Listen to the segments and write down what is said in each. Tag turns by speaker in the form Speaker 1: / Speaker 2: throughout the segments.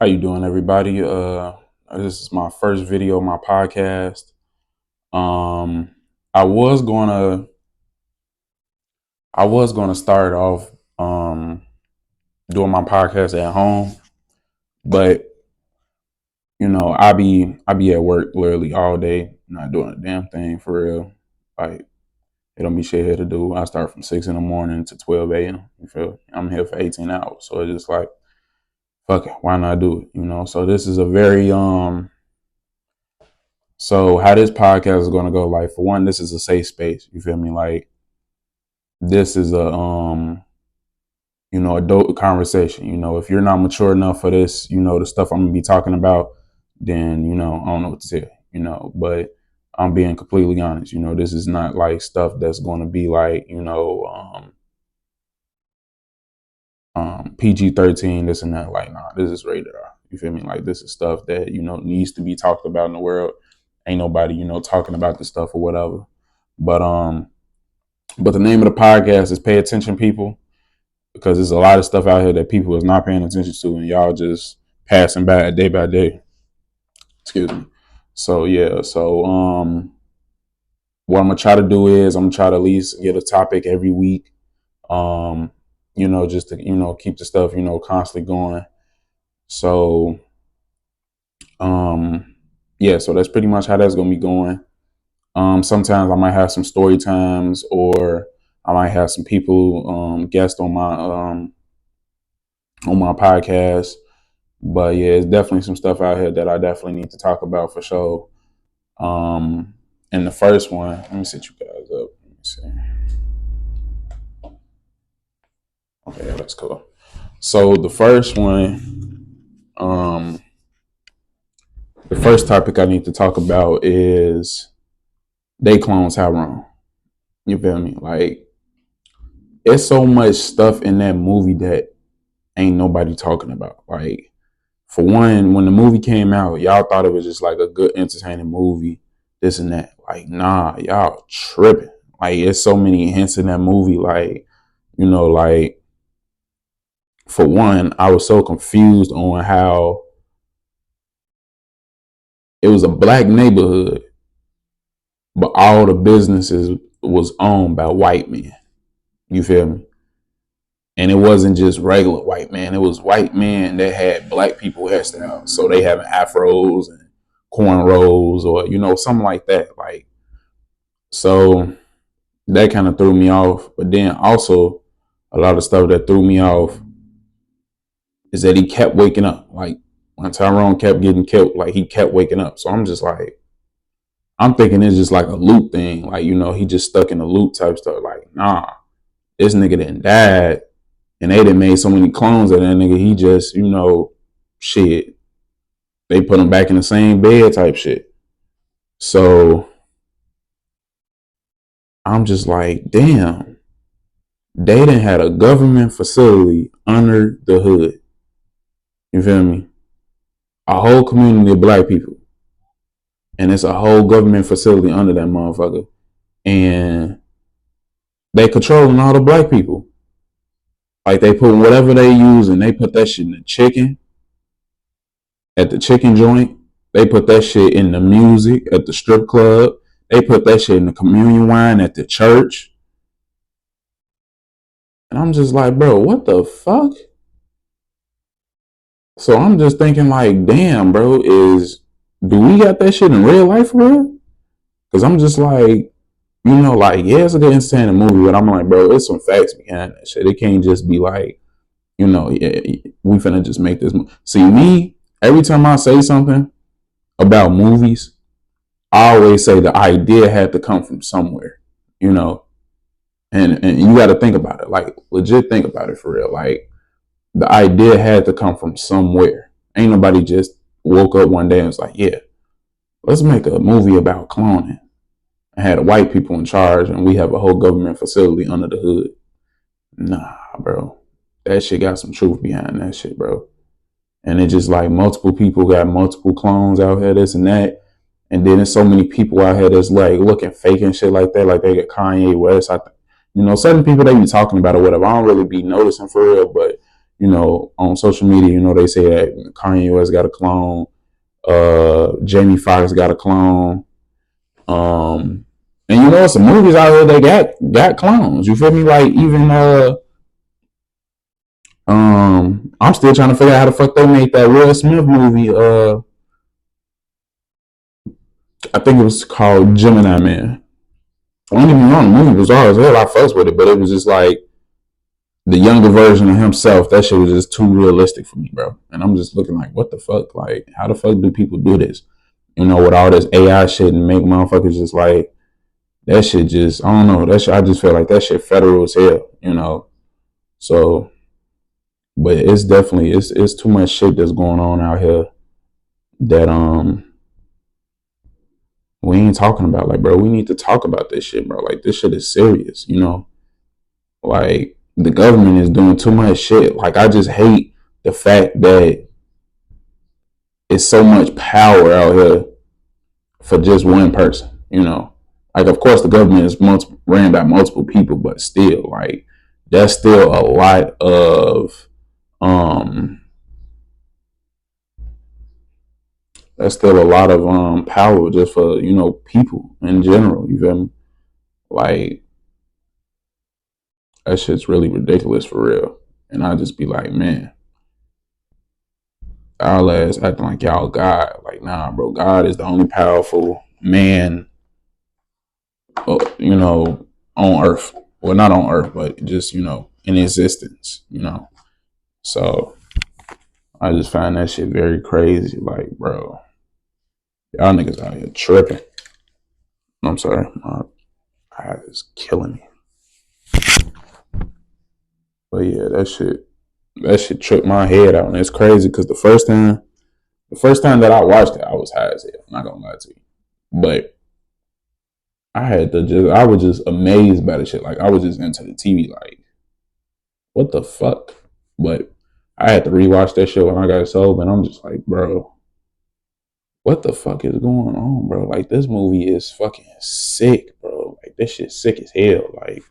Speaker 1: How you doing, everybody? This is my first video, my podcast. Um, I was gonna, I was gonna start off doing my podcast at home, but I be at work literally all day, not doing a damn thing for real. Like it don't be shit here to do. I start from 6 in the morning to 12 a.m. You feel? I'm here for 18 hours, so it's just like, fuck it, why not do it? So this is a very So how this podcast is gonna go, like for one, this is a safe space. You feel me? Like this is a adult conversation. If you're not mature enough for this, the stuff I'm gonna be talking about, then I don't know what to tell you. But I'm being completely honest. This is not like stuff that's gonna be like PG-13, this and that. Like, nah, this is rated R. You feel me? Like this is stuff that needs to be talked about in the world. Ain't nobody talking about this stuff or whatever. But the name of the podcast is Pay Attention People, because there's a lot of stuff out here that people is not paying attention to, and y'all just passing by day. Excuse me. So yeah, what I'm gonna try to do is I'm gonna try to at least get a topic every week. Um, just to keep the stuff constantly going. So yeah, so that's pretty much how that's gonna be going. Sometimes I might have some story times, or I might have some people guest on my podcast. But yeah, it's definitely some stuff out here that I definitely need to talk about for sure. And the first one, let me set you guys up. Let me see. Okay, yeah, that's cool. So um, the first topic I need to talk about is they clone Tyrone. You feel me? Like, it's so much stuff in that movie that ain't nobody talking about. Like, for one, when the movie came out, y'all thought it was just like a good, entertaining movie, this and that. Like, nah, y'all tripping. Like, it's so many hints in that movie. Like, like, for one, I was so confused on how it was a black neighborhood, but all the businesses was owned by white men. You feel me? And it wasn't just regular white men. It was white men that had black people hairstyles. So they having afros and cornrows, or, something like that. Like, so that kind of threw me off. But then also, a lot of stuff that threw me off is that he kept waking up. Like, when Tyrone kept getting killed, like, he kept waking up. So I'm just like, I'm thinking it's just like a loop thing. Like, he just stuck in a loop type stuff. Like, nah, this nigga didn't died. And they done made so many clones of that nigga. He just, shit. They put him back in the same bed type shit. So I'm just like, damn. They done had a government facility under the hood. You feel me? A whole community of black people. And it's a whole government facility under that motherfucker. And they controlling all the black people. Like, they put whatever they use, and they put that shit in the chicken at the chicken joint. They put that shit in the music at the strip club. They put that shit in the communion wine at the church. And I'm just like, bro, what the fuck? So I'm just thinking, like, damn, bro, do we got that shit in real life for real? Because I'm just like, like, yeah, it's a good entertaining movie, but I'm like, bro, there's some facts behind that shit. It can't just be like, yeah, we finna just make this movie. See, me, every time I say something about movies, I always say the idea had to come from somewhere, and you got to think about it, like, legit think about it for real. Like, the idea had to come from somewhere. Ain't nobody just woke up one day and was like, yeah, let's make a movie about cloning. I had white people in charge, and we have a whole government facility under the hood. Nah, bro. That shit got some truth behind that shit, bro. And it's just like multiple people got multiple clones out here, this and that. And then there's so many people out here that's like looking fake and shit like that. Like, they got Kanye West. Certain people they be talking about or whatever. I don't really be noticing for real, but on social media, they say that Kanye West got a clone, Jamie Foxx got a clone, and some movies out here they got clones. You feel me? Like even I'm still trying to figure out how the fuck they made that Will Smith movie. I think it was called Gemini Man. I don't even know, the movie was hard as hell. I fussed with it, but it was just like the younger version of himself. That shit was just too realistic for me, bro. And I'm just looking like, what the fuck? Like, how the fuck do people do this? With all this AI shit and make motherfuckers just like that shit. Just I don't know. That shit, I just feel like that shit federal as hell. So, but it's definitely it's too much shit that's going on out here that we ain't talking about. Like, bro, we need to talk about this shit, bro. Like, this shit is serious. Like, the government is doing too much shit. Like, I just hate the fact that it's so much power out here for just one person. Like, of course, the government is ran by multiple people, but still, like, that's still a lot of power just for people in general. You feel me? Like, that shit's really ridiculous for real. And I just be like, man, y'all ass acting like y'all God. Like, nah, bro. God is the only powerful man, on earth. Well, not on earth, but just, in existence. So I just find that shit very crazy. Like, bro, y'all niggas out here tripping. I'm sorry. My eye is killing me. But yeah, that shit tripped my head out. And it's crazy because the first time that I watched it, I was high as hell. I'm not gonna lie to you. But I was just amazed by the shit. Like, I was just into the TV, like, what the fuck? But I had to rewatch that shit when I got sober, and I'm just like, bro, what the fuck is going on, bro? Like, this movie is fucking sick, bro. Like, this shit's sick as hell. Like,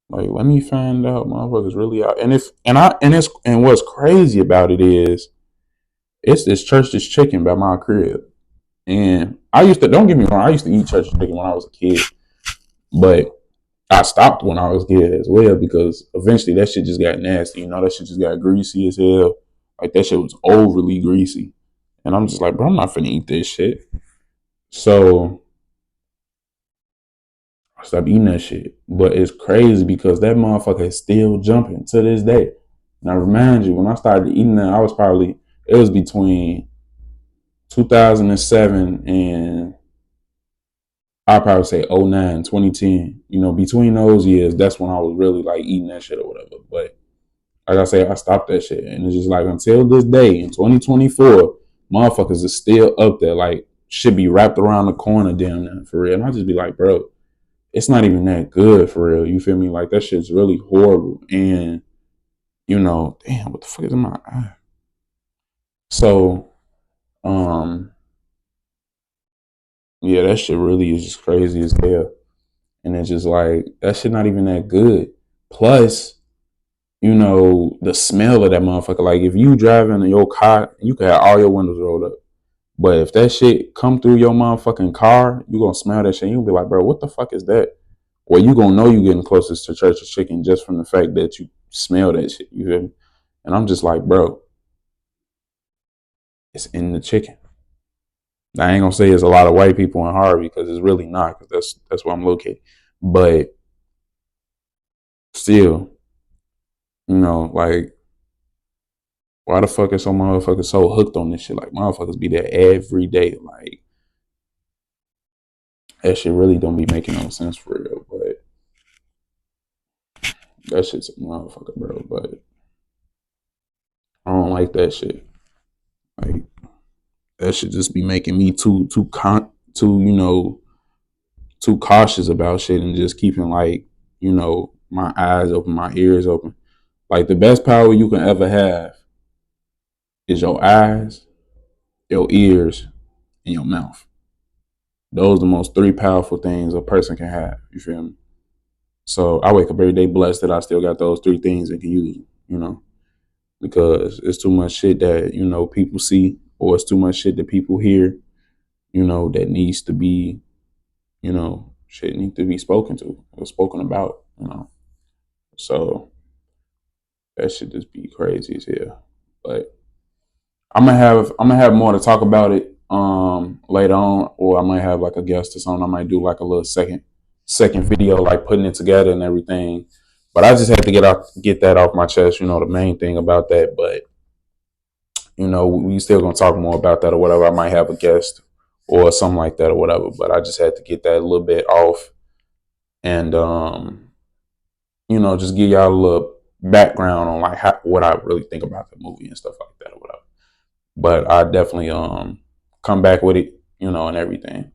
Speaker 1: like, let me find out motherfuckers really out. And what's crazy about it is it's this Church's Chicken by my crib. And don't get me wrong, I used to eat Church's Chicken when I was a kid. But I stopped when I was a kid as well because eventually that shit just got nasty. That shit just got greasy as hell. Like, that shit was overly greasy. And I'm just like, bro, I'm not finna eat this shit. So I stopped eating that shit. But it's crazy because that motherfucker is still jumping to this day. And I remind you, when I started eating that, it was between 2007 and I'd probably say 09, 2010. Between those years, that's when I was really like eating that shit or whatever. But like I say, I stopped that shit. And it's just like until this day in 2024, motherfuckers is still up there. Like, should be wrapped around the corner damn near for real. And I just be like, bro, it's not even that good for real. You feel me? Like, that shit's really horrible. And, damn, what the fuck is in my eye? So, yeah, that shit really is just crazy as hell. And it's just like, that shit not even that good. Plus, the smell of that motherfucker. Like, if you driving in your car, you can have all your windows rolled up. But if that shit come through your motherfucking car, you gonna smell that shit. You'll be like, bro, what the fuck is that? Well, you gonna know you getting closest to Church's Chicken just from the fact that you smell that shit. You feel me? And I'm just like, bro, it's in the chicken. Now, I ain't gonna say there's a lot of white people in Harvey because it's really not, because that's where I'm located. But still, like, why the fuck is some motherfuckers so hooked on this shit? Like, motherfuckers be there every day. Like, that shit really don't be making no sense for real. But that shit's a motherfucker, bro. But I don't like that shit. Like, that should just be making me too cautious about shit and just keeping, like, my eyes open, my ears open. Like, the best power you can ever have is your eyes, your ears, and your mouth. Those are the most three powerful things a person can have. You feel me? So I wake up every day blessed that I still got those three things and can use them, because it's too much shit that, people see, or it's too much shit that people hear, that needs to be, shit need to be spoken to or spoken about. So that should just be crazy as hell. But I'm gonna have more to talk about it later on, or I might have like a guest or something. I might do like a little second video, like putting it together and everything. But I just had to get that off my chest, the main thing about that. But we still gonna talk more about that or whatever. I might have a guest or something like that or whatever. But I just had to get that a little bit off and just give y'all a little background on like what I really think about the movie and stuff like that or whatever. But I definitely come back with it, and everything.